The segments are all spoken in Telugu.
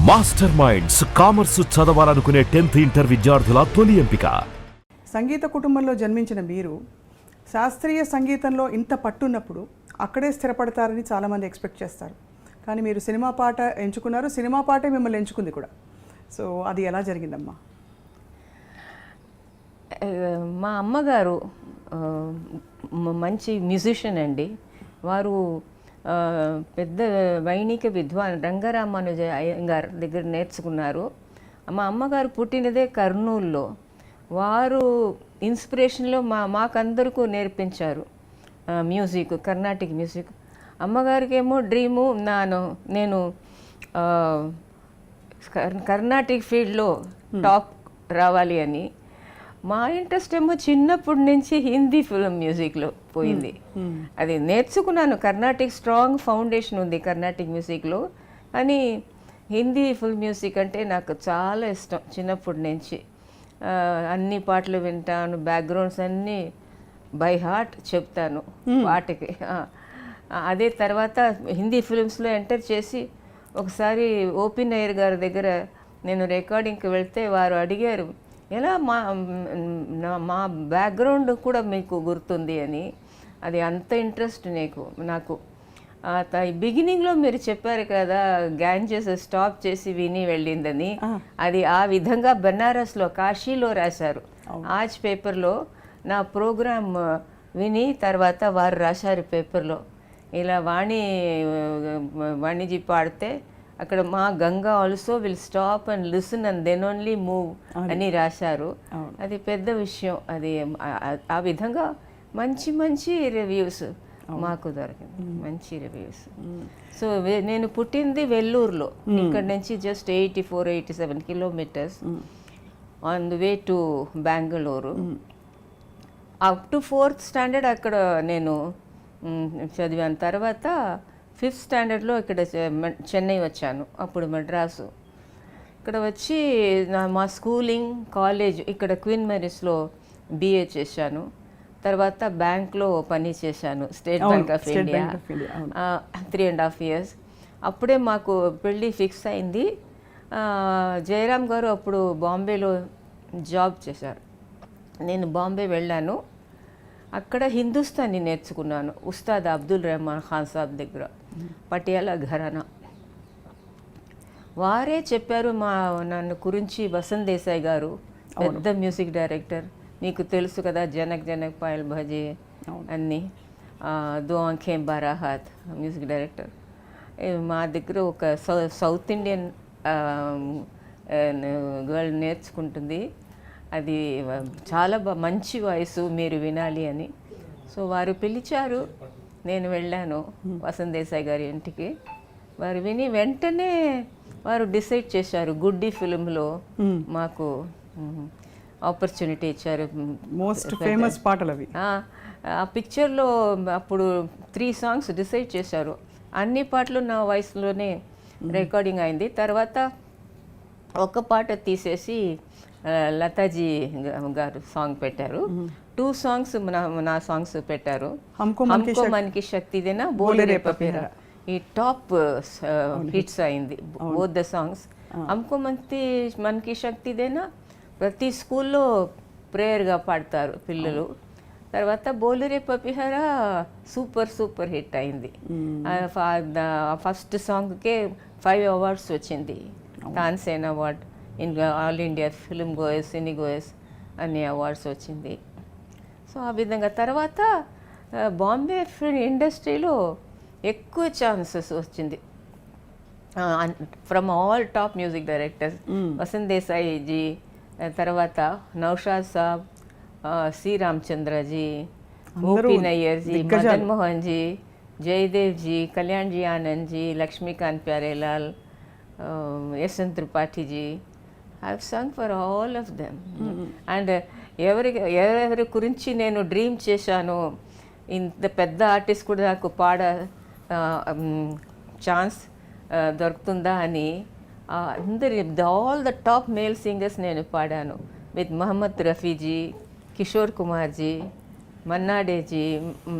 మాస్టర్ మైండ్స్ కామర్స్ చదవాలనుకునే 10th ఇంటర్ విద్యార్థుల తొలి ఎంపిక. సంగీత కుటుంబంలో జన్మించిన మీరు శాస్త్రీయ సంగీతంలో ఇంత పట్టున్నప్పుడు అక్కడే స్థిరపడతారని చాలామంది ఎక్స్పెక్ట్ చేస్తారు. కానీ మీరు సినిమా పాట ఎంచుకున్నారు, సినిమా పాటే మిమ్మల్ని ఎంచుకుంది కూడా. సో అది ఎలా జరిగిందమ్మా? మా అమ్మగారు మంచి మ్యూజిషియన్ అండి. వారు పెద్ద వైణిక విద్వాన్ రంగరామానుజ అయ్యంగార్ దగ్గర నేర్చుకున్నారు. మా అమ్మగారు పుట్టినదే కర్నూలులో. వారు ఇన్స్పిరేషన్లో మాకందరికీ నేర్పించారు మ్యూజిక్, కర్ణాటిక్ మ్యూజిక్. అమ్మగారికి ఏమో డ్రీము నేను కర్ణాటిక్ ఫీల్డ్లో టాప్ రావాలి అని. మా ఇంట్రెస్ట్ ఏమో చిన్నప్పటి నుంచి హిందీ ఫిల్మ్ మ్యూజిక్లో పోయింది. అది నేర్చుకున్నాను. కర్ణాటిక్ స్ట్రాంగ్ ఫౌండేషన్ ఉంది కర్ణాటిక్ మ్యూజిక్లో. కానీ హిందీ ఫిల్మ్ మ్యూజిక్ అంటే నాకు చాలా ఇష్టం చిన్నప్పటి నుంచి. అన్ని పాటలు వింటాను, బ్యాక్గ్రౌండ్స్ అన్నీ బై హార్ట్ చెప్తాను పాటకి. అదే తర్వాత హిందీ ఫిల్మ్స్లో ఎంటర్ చేసి ఒకసారి ఓపెన్ అయ్యర్ గారి దగ్గర నేను రికార్డింగ్కి వెళ్తే వారు అడిగారు, ఎలా మా బ్యాక్గ్రౌండ్ కూడా మీకు గుర్తుంది అని. అది అంత ఇంట్రెస్ట్ నాకు. బిగినింగ్లో మీరు చెప్పారు కదా గ్యాంజెస్ స్టాప్ చేసి విని వెళ్ళిందని. అది ఆ విధంగా బెనారస్లో, కాశీలో రాశారు. ఆజ్ పేపర్లో నా ప్రోగ్రామ్ విని తర్వాత వారు రాశారు పేపర్లో, ఇలా వాణిజీ పాడితే అక్కడ మా Ganga also will stop and listen and then only move అని రాశారు. అది పెద్ద విషయం. అది ఆ విధంగా మంచి మంచి రివ్యూస్ మాకు దొరికింది, మంచి రివ్యూస్. సో నేను పుట్టింది వెల్లూరులో. ఇక్కడ నుంచి just 84-87 kilometres on the way to Bengaluru. Up to 4th standard అక్కడ నేను చదివాను. తర్వాత 5th స్టాండర్డ్లో ఇక్కడ చెన్నై వచ్చాను. అప్పుడు మద్రాసు. ఇక్కడ వచ్చి మా స్కూలింగ్, కాలేజ్ ఇక్కడ క్వీన్ మేరీస్లో BA చేశాను. తర్వాత బ్యాంక్లో పని చేశాను, state bank of India 3.5 years. అప్పుడే మాకు పెళ్ళి ఫిక్స్ అయింది. జయరామ్ గారు అప్పుడు బాంబేలో జాబ్ చేశారు. నేను బాంబే వెళ్ళాను. అక్కడ హిందుస్థానీ నేర్చుకున్నాను ఉస్తాద్ అబ్దుల్ రెహమాన్ ఖాన్ సాబ్ దగ్గర, పటియాలా ఘరానా. వారే చెప్పారు నన్ను గురించి. వసంత్ దేశాయ్ గారు పెద్ద మ్యూజిక్ డైరెక్టర్, మీకు తెలుసు కదా, జనక్ జనక్ పాయల్ భజే అన్నీ, దో ఆంఖేం బారా హాత్ మ్యూజిక్ డైరెక్టర్. మా దగ్గర ఒక సౌత్ ఇండియన్ గర్ల్ నేర్చుకుంటుంది. అది చాలా మంచి వాయిస్, మీరు వినాలి అని. సో వారు పిలిచారు, నేను వెళ్ళాను వసంత్ దేశాయ్ గారి ఇంటికి. వారు విని వెంటనే వారు డిసైడ్ చేశారు, గుడ్డి ఫిల్మ్లో మాకు ఆపర్చునిటీ ఇచ్చారు. మోస్ట్ ఫేమస్ పాటలు అవి. ఆ పిక్చర్లో అప్పుడు 3 songs డిసైడ్ చేశారు. అన్ని పాటలు నా వాయిస్లోనే రికార్డింగ్ అయింది. తర్వాత ఒక పాట తీసేసి లతాజీ గారు సాంగ్ పెట్టారు. 2 songs నా సాంగ్స్ పెట్టారు. హమ్కో మన్కి శక్తి దేనా, బోలే రే పపీరా, ఈ టాప్ హిట్స్ అయింది బోత్ ద సాంగ్స్. హమ్కో మన్కి శక్తి దేనా ప్రతి స్కూల్లో ప్రేయర్గా పాడతారు పిల్లలు. తర్వాత బోలే రే పపీరా సూపర్ హిట్ అయింది. ఫస్ట్ సాంగ్కే 5 awards వచ్చింది. Tansen award, all India film goers, cine goers అన్ని అవార్డ్స్ వచ్చింది. సో ఆ విధంగా తర్వాత బాంబే ఫిల్మ్ ఇండస్ట్రీలో ఎక్కువ ఛాన్సెస్ వచ్చింది from all top music directors. Vasant Desaiji, తర్వాత Naushad Sahab, C Ramchandraji, OP Nayyarji, Madan Mohan ji, Jaidev ji, Kalyan ji Anand ji, Laxmikant Pyarelal, Yashwant Tripathi ji. I've sung for all of them. And ఎవరి గురించి నేను డ్రీమ్ చేశాను, ఇంత పెద్ద ఆర్టిస్ట్ కూడా నాకు ఛాన్స్ దొరుకుతుందా అని all the top male singers నేను పాడాను. With Mohammed Rafiji, Kishore Kumar ji, Manna Dey ji,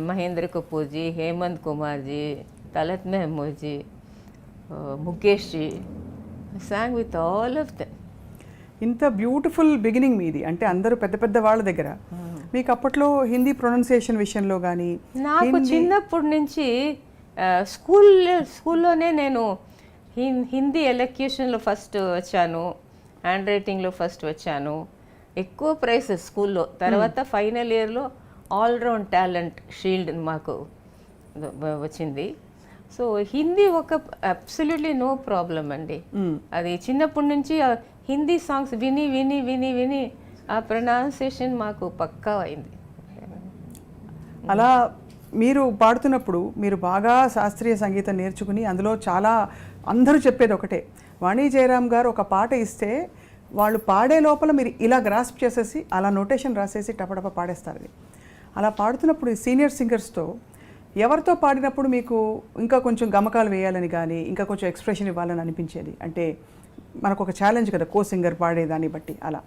Mahendra Kapoor ji, Hemant Kumar ji, Talat Mahmood ji, Mukesh ji, sang with all of them. ఇంత బ్యూటిఫుల్ బిగినింగ్ మీది, అంటే అందరూ పెద్ద పెద్ద వాళ్ళ దగ్గర. మీకు అప్పట్లో హిందీ ప్రొనౌన్సియేషన్ విషయంలో కానీ? నాకు చిన్నప్పటి నుంచి స్కూల్లోనే నేను హిందీ ఎలక్యూషన్లో ఫస్ట్ వచ్చాను, హ్యాండ్ రైటింగ్లో ఫస్ట్ వచ్చాను, ఎక్కువ ప్రైజెస్ స్కూల్లో. తర్వాత ఫైనల్ ఇయర్లో ఆల్రౌండ్ టాలెంట్ షీల్డ్ మాకు వచ్చింది. సో హిందీ ఒక అబ్సల్యూట్లీ నో ప్రాబ్లం అండి. అది చిన్నప్పటి నుంచి హిందీ సాంగ్స్ విని విని విని విని ఆ ప్రొనౌన్సియేషన్ మాకు పక్కా అయింది. అలా మీరు పాడుతున్నప్పుడు మీరు బాగా శాస్త్రీయ సంగీతం నేర్చుకుని అందులో చాలా అందరూ చెప్పేది ఒకటే, వాణి జయరామ్ గారు ఒక పాట ఇస్తే వాళ్ళు పాడే లోపల మీరు ఇలా గ్రాస్ప్ చేసేసి అలా నోటేషన్ రాసేసి టపటప పాడేస్తారు. అలా పాడుతున్నప్పుడు సీనియర్ సింగర్స్తో ఎవరితో పాడినప్పుడు మీకు ఇంకా కొంచెం గమకాలు వేయాలని కానీ ఇంకా కొంచెం ఎక్స్ప్రెషన్ ఇవ్వాలని అనిపించేది? అంటే మనకు ఒక ఛాలెంజ్ కదా కో సింగర్ పాడేదాన్ని బట్టి. అలా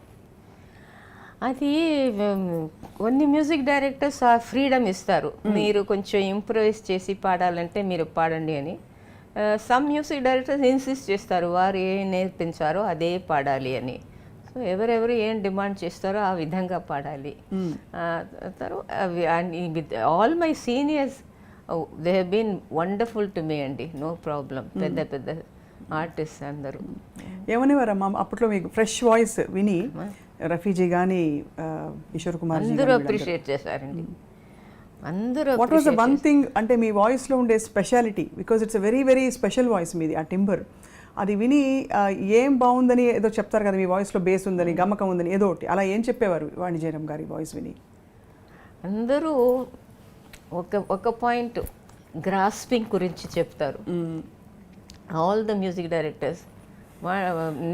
అది కొన్ని మ్యూజిక్ డైరెక్టర్స్ ఆ ఫ్రీడమ్ ఇస్తారు, మీరు కొంచెం ఇంప్రూవైజ్ చేసి పాడాలంటే మీరు పాడండి అని. సమ్ మ్యూజిక్ డైరెక్టర్స్ ఇన్సిస్ట్ చేస్తారు, వారు ఏం నేర్పించారో అదే పాడాలి అని. సో ఎవరెవరు ఏం డిమాండ్ చేస్తారో ఆ విధంగా పాడాలి. All my seniors they have been wonderful to me అండి, నో ప్రాబ్లం. పెద్ద పెద్ద ఆర్టిస్ట్ అందరూ ఏమనేవారమ్మా అప్పట్లో? మీకు ఫ్రెష్ వాయిస్ విని రఫీజీ కానీ కిషోర్ కుమార్ అందరూ అప్రిషియేట్ చేశారండి, అందరూ. What was the one thing అంటే మీ వాయిస్లో ఉండే speciality? Because it's very very special voice మీది, ఆ టింబర్. అది విని ఏం బాగుందని ఏదో చెప్తారు కదా, మీ వాయిస్లో బేస్ ఉందని గమ్మకం ఉందని ఏదో ఒకటి, అలా ఏం చెప్పేవారు వాణి జయరామ్ గారి వాయిస్ విని? అందరూ ఒక పాయింట్ గ్రాస్పింగ్ గురించి చెప్తారు. ఆల్ ద మ్యూజిక్ డైరెక్టర్స్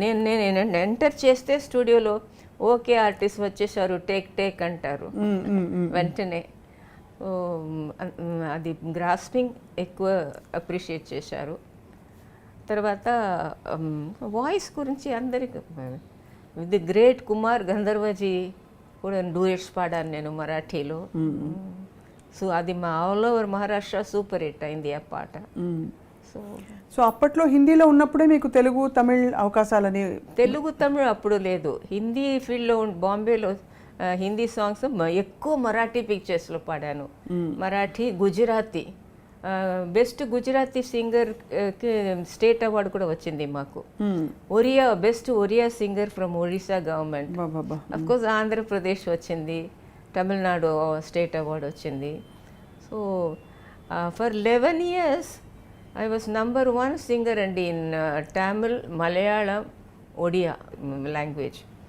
నేను ఎంటర్ చేస్తే స్టూడియోలో ఓకే ఆర్టిస్ట్ వచ్చేసారు, టేక్ అంటారు వెంటనే. అది గ్రాస్పింగ్ ఎక్కువ అప్రిషియేట్ చేశారు. తర్వాత వాయిస్ గురించి అందరికి ది గ్రేట్ కుమార్ గంధర్వజీ కూడా డూయట్స్ పాడాను నేను మరాఠీలో. సో అది మా all over Maharashtra super hit అయింది ఆ పాట. సో అప్పట్లో హిందీలో ఉన్నప్పుడే మీకు తెలుగు తమిళ్ అవకాశాలని? తెలుగు తమిళ్ అప్పుడు లేదు. హిందీ ఫీల్డ్లో బాంబేలో హిందీ సాంగ్స్ ఎక్కువ మరాఠీ పిక్చర్స్లో పాడాను. మరాఠీ, గుజరాతీ. బెస్ట్ గుజరాతీ సింగర్కి స్టేట్ అవార్డు కూడా వచ్చింది మాకు. Oriya, best Oriya singer from Orissa government. Of course Andhra Pradesh వచ్చింది, తమిళనాడు స్టేట్ అవార్డు వచ్చింది. So for 11 years I was #1 singer and in Tamil, Malayalam, Odia language.